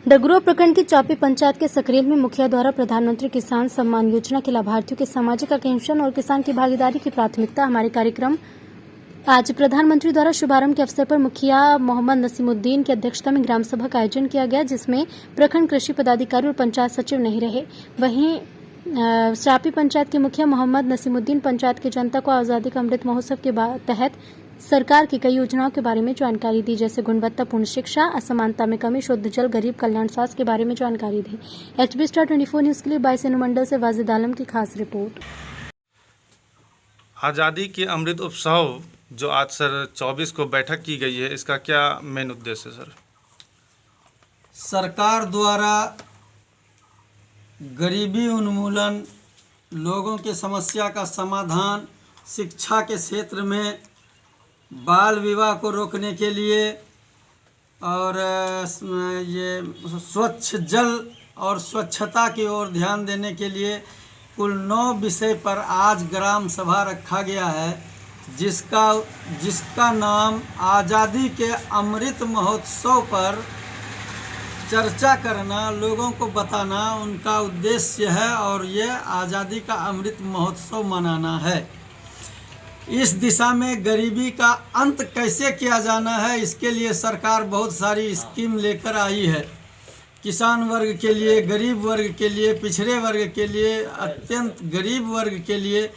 डगरुआ प्रखंड की चौपी पंचायत के सकरेल में मुखिया द्वारा प्रधानमंत्री किसान सम्मान योजना के लाभार्थियों के सामाजिक आकांक्षण और किसान की भागीदारी की प्राथमिकता हमारे कार्यक्रम आज प्रधानमंत्री द्वारा शुभारंभ के अवसर पर मुखिया मोहम्मद नसीमुद्दीन की अध्यक्षता में ग्राम सभा का आयोजन किया गया, जिसमें प्रखंड कृषि पदाधिकारी और पंचायत सचिव नहीं रहे। वहीं चापी पंचायत के मुखिया मोहम्मद नसीमुद्दीन पंचायत की जनता को आजादी का अमृत महोत्सव के तहत सरकार की कई योजनाओं के बारे में जानकारी दी, जैसे गुणवत्तापूर्ण शिक्षा, असमानता में कमी, शुद्ध जल, गरीब कल्याण स्वास्थ्य के बारे में जानकारी दी। HB स्टार 24 न्यूज के लिए 22 अनुमंडल से वाजिद आलम की खास रिपोर्ट। आज़ादी के अमृत उत्सव जो आज सर 24 को बैठक की गई है, इसका क्या मेन उद्देश्य है सर? सरकार द्वारा गरीबी उन्मूलन, लोगों की समस्या का समाधान, शिक्षा के क्षेत्र में बाल विवाह को रोकने के लिए और ये स्वच्छ जल और स्वच्छता की ओर ध्यान देने के लिए कुल 9 विषय पर आज ग्राम सभा रखा गया है, जिसका नाम आज़ादी के अमृत महोत्सव पर चर्चा करना, लोगों को बताना उनका उद्देश्य है और ये आज़ादी का अमृत महोत्सव मनाना है। इस दिशा में गरीबी का अंत कैसे किया जाना है, इसके लिए सरकार बहुत सारी स्कीम लेकर आई है। किसान वर्ग के लिए, गरीब वर्ग के लिए, पिछड़े वर्ग के लिए, अत्यंत गरीब वर्ग के लिए,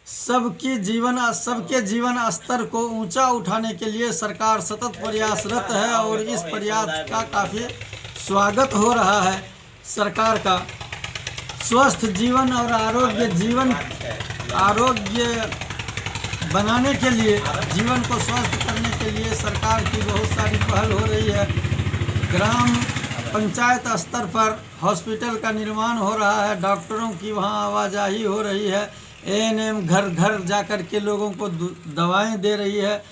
सबके जीवन स्तर को ऊंचा उठाने के लिए सरकार सतत प्रयासरत है और इस प्रयास का काफ़ी स्वागत हो रहा है। सरकार का स्वस्थ जीवन और आरोग्य बनाने के लिए, जीवन को स्वस्थ करने के लिए सरकार की बहुत सारी पहल हो रही है। ग्राम पंचायत स्तर पर हॉस्पिटल का निर्माण हो रहा है, डॉक्टरों की वहाँ आवाजाही हो रही है, ANM घर घर जाकर के लोगों को दवाएं दे रही है।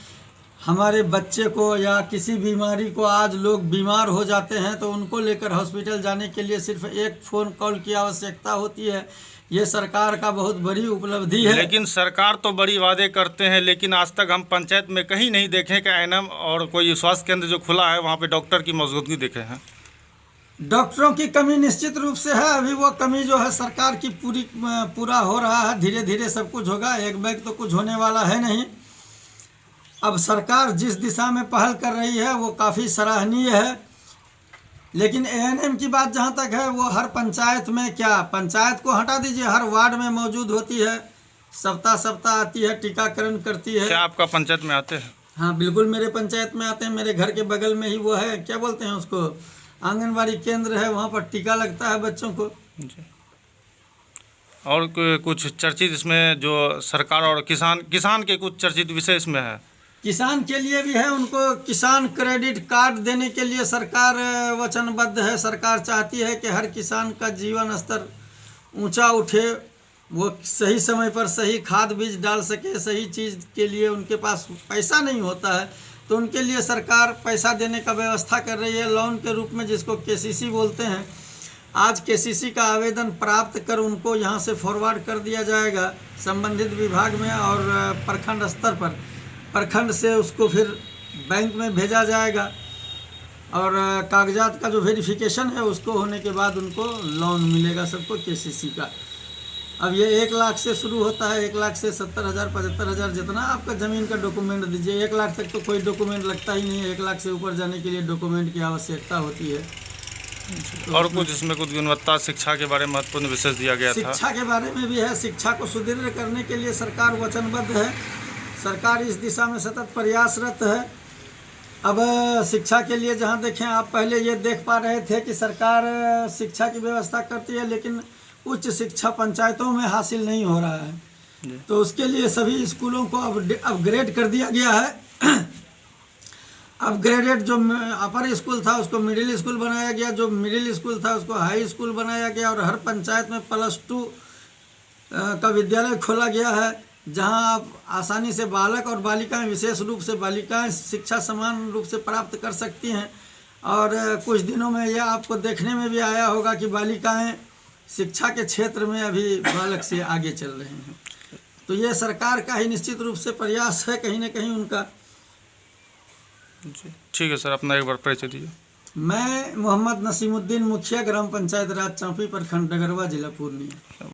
हमारे बच्चे को या किसी बीमारी को, आज लोग बीमार हो जाते हैं तो उनको लेकर हॉस्पिटल जाने के लिए सिर्फ एक फ़ोन कॉल की आवश्यकता होती है। ये सरकार का बहुत बड़ी उपलब्धि है। लेकिन सरकार तो बड़ी वादे करते हैं, लेकिन आज तक हम पंचायत में कहीं नहीं देखे कि ANM और कोई स्वास्थ्य केंद्र जो खुला है वहाँ पे डॉक्टर की मौजूदगी देखे हैं। डॉक्टरों की कमी निश्चित रूप से है। अभी वो कमी जो है सरकार की पूरा हो रहा है। धीरे धीरे सब कुछ होगा, एक बैग तो कुछ होने वाला है नहीं। अब सरकार जिस दिशा में पहल कर रही है वो काफ़ी सराहनीय है, लेकिन ANM की बात जहाँ तक है, वो हर पंचायत में, क्या पंचायत को हटा दीजिए, हर वार्ड में मौजूद होती है, सप्ताह आती है, टीकाकरण करती है। क्या आपका पंचायत में आते हैं? हाँ बिल्कुल, मेरे पंचायत में आते हैं। मेरे घर के बगल में ही वो है, क्या बोलते हैं उसको, आंगनबाड़ी केंद्र है, वहाँ पर टीका लगता है बच्चों को। और कुछ चर्चित इसमें जो सरकार और किसान के कुछ चर्चित विषय इसमें है? किसान के लिए भी है, उनको किसान क्रेडिट कार्ड देने के लिए सरकार वचनबद्ध है। सरकार चाहती है कि हर किसान का जीवन स्तर ऊंचा उठे, वो सही समय पर सही खाद बीज डाल सके। सही चीज़ के लिए उनके पास पैसा नहीं होता है तो उनके लिए सरकार पैसा देने का व्यवस्था कर रही है, लोन के रूप में, जिसको KCC बोलते हैं। आज KCC का आवेदन प्राप्त कर उनको यहाँ से फॉरवर्ड कर दिया जाएगा संबंधित विभाग में, और प्रखंड स्तर पर, प्रखंड से उसको फिर बैंक में भेजा जाएगा और कागजात का जो वेरिफिकेशन है उसको होने के बाद उनको लोन मिलेगा सबको KCC का। अब ये 1 लाख से शुरू होता है, 1 लाख से 70,000 75,000, जितना आपका ज़मीन का डॉक्यूमेंट दीजिए। 1 लाख तक तो कोई डॉक्यूमेंट लगता ही नहीं है, 1 लाख से ऊपर जाने के लिए डॉक्यूमेंट की आवश्यकता होती है। तो और कुछ इसमें कुछ गुणवत्ता शिक्षा के बारे में महत्वपूर्ण विशेष दिया गया था। शिक्षा के बारे में भी है। शिक्षा को सुदृढ़ करने के लिए सरकार वचनबद्ध है। सरकार इस दिशा में सतत प्रयासरत है। अब शिक्षा के लिए जहाँ देखें आप, पहले ये देख पा रहे थे कि सरकार शिक्षा की व्यवस्था करती है, लेकिन उच्च शिक्षा पंचायतों में हासिल नहीं हो रहा है। तो उसके लिए सभी स्कूलों को अपग्रेड कर दिया गया है। अपग्रेडेड जो अपर स्कूल था उसको मिडिल स्कूल बनाया गया, जो मिडिल स्कूल था उसको हाई स्कूल बनाया गया, और हर पंचायत में +2 का विद्यालय खोला गया है, जहां आप आसानी से बालक और बालिकाएं, विशेष रूप से बालिकाएं, शिक्षा समान रूप से प्राप्त कर सकती हैं। और कुछ दिनों में यह आपको देखने में भी आया होगा कि बालिकाएं शिक्षा के क्षेत्र में अभी बालक से आगे चल रहे हैं। तो ये सरकार का ही निश्चित रूप से प्रयास है कहीं ना कहीं उनका। ठीक है सर, अपना एक बार परिचय दीजिए। मैं मोहम्मद नसीमुद्दीन, मुखिया ग्राम पंचायत राज चांपी, प्रखंड डगरवा, जिला पूर्णिया।